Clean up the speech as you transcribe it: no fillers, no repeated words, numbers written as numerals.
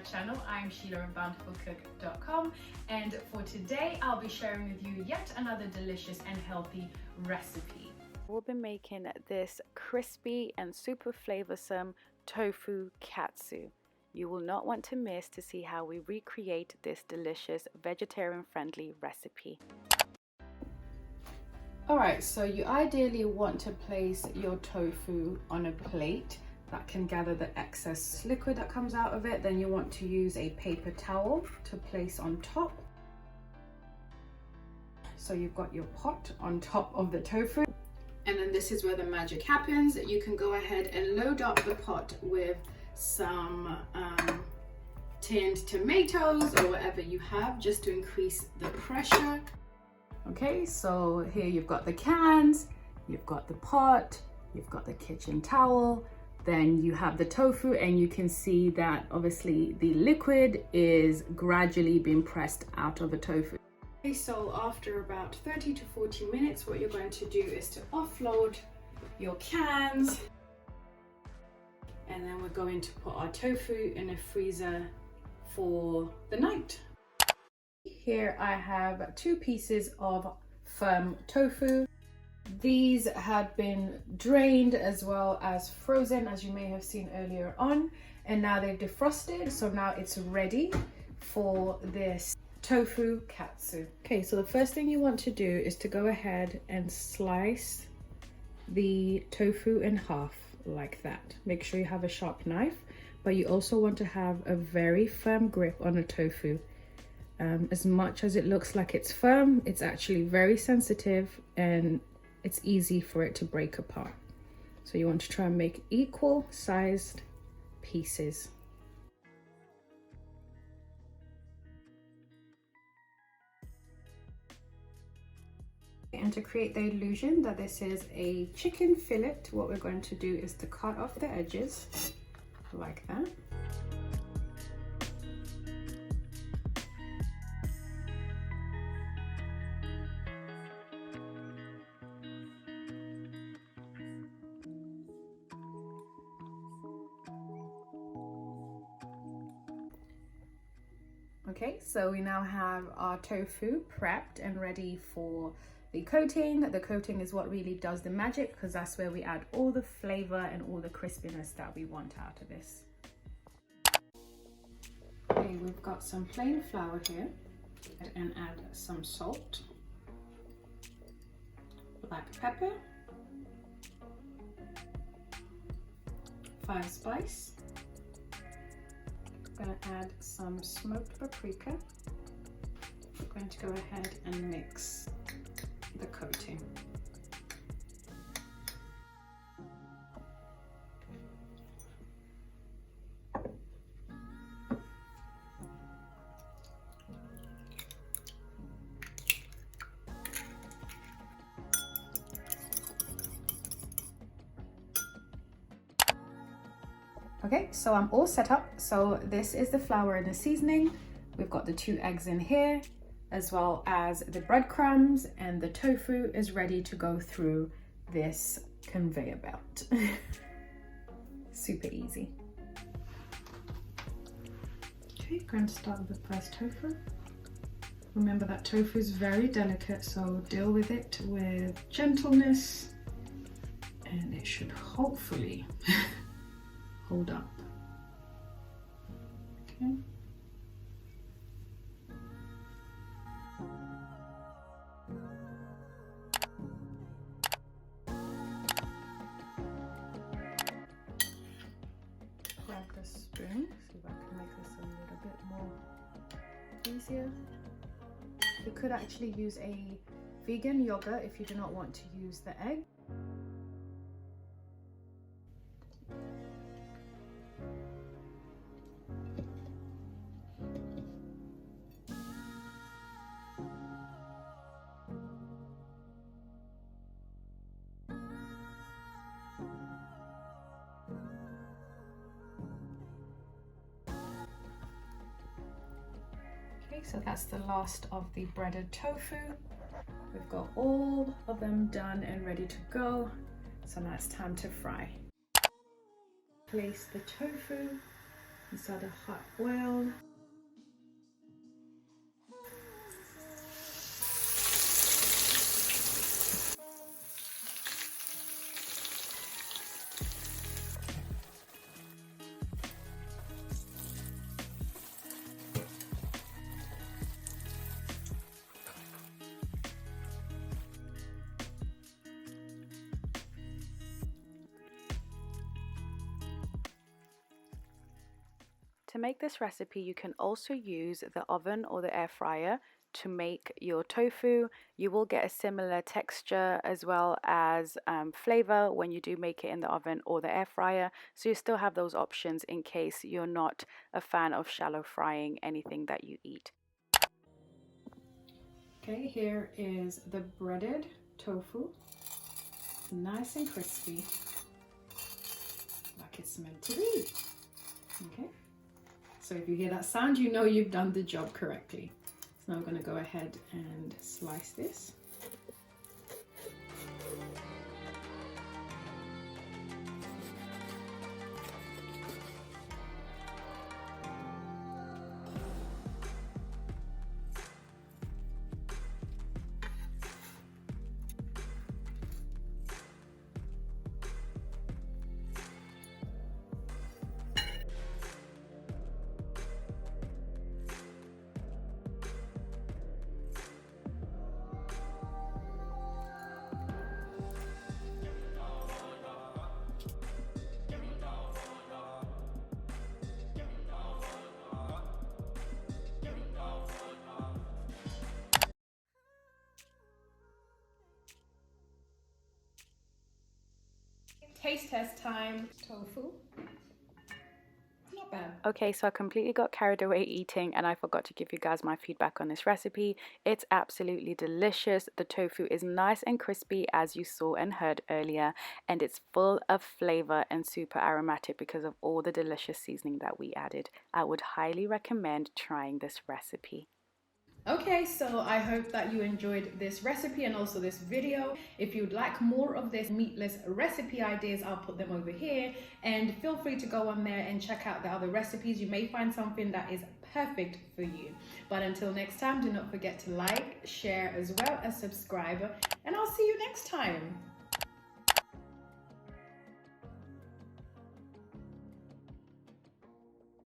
channel. I'm Sheila of bountifulcook.com, and for today I'll be sharing with you yet another delicious and healthy recipe. We'll be making this crispy and super flavorsome tofu katsu. You will not want to miss to see how we recreate this delicious vegetarian-friendly recipe. Alright, so you ideally want to place your tofu on a plate that can gather the excess liquid that comes out of it. Then you want to use a paper towel to place on top. So you've got your pot on top of the tofu. And then this is where the magic happens. You can go ahead and load up the pot with some tinned tomatoes or whatever you have, just to increase the pressure. Okay, so here you've got the cans, you've got the pot, you've got the kitchen towel, then you have the tofu, and you can see that obviously the liquid is gradually being pressed out of the tofu. Okay, so after about 30 to 40 minutes, what you're going to do is to offload your cans, and then we're going to put our tofu in a freezer for the night. Here I have 2 pieces of firm tofu. These had been drained as well as frozen, as you may have seen earlier on, and now they've defrosted, so now it's ready for this tofu katsu. Okay, so the first thing you want to do is to go ahead and slice the tofu in half like that. Make sure you have a sharp knife, but you also want to have a very firm grip on the tofu. As much as it looks like it's firm, it's actually very sensitive and it's easy for it to break apart. So you want to try and make equal sized pieces. And to create the illusion that this is a chicken fillet, what we're going to do is to cut off the edges like that. Okay, so we now have our tofu prepped and ready for the coating. The coating is what really does the magic, because that's where we add all the flavor and all the crispiness that we want out of this. Okay, we've got some plain flour here, and add some salt, black pepper, 5 spice. I'm going to add some smoked paprika. I'm going to go ahead and mix the coating. Okay, so I'm all set up. So this is the flour and the seasoning. We've got the 2 eggs in here, as well as the breadcrumbs, and the tofu is ready to go through this conveyor belt. Super easy. Okay, going to start with the first tofu. Remember that tofu is very delicate, so deal with it with gentleness, and it should hopefully hold up. Okay. Grab the spoon, see if I can make this a little bit more easier. You could actually use a vegan yogurt if you do not want to use the egg. So that's the last of the breaded tofu. We've got all of them done and ready to go. So now it's time to fry. Place the tofu inside a hot oil. To make this recipe, you can also use the oven or the air fryer to make your tofu. You will get a similar texture as well as flavor when you do make it in the oven or the air fryer. So you still have those options in case you're not a fan of shallow frying anything that you eat. Okay, here is the breaded tofu. Nice and crispy, like it's meant to be. Okay. So if you hear that sound, you know you've done the job correctly. So now I'm going to go ahead and slice this. Taste test time. Tofu. Not bad. Okay, so I completely got carried away eating and I forgot to give you guys my feedback on this recipe. It's absolutely delicious. The tofu is nice and crispy as you saw and heard earlier, and it's full of flavor and super aromatic because of all the delicious seasoning that we added. I would highly recommend trying this recipe. Okay, so I hope that you enjoyed this recipe and also this video. If you'd like more of this meatless recipe ideas, I'll put them over here, and feel free to go on there and check out the other recipes. You may find something that is perfect for you. But until next time, do not forget to like, share, as well as subscribe, and I'll see you next time.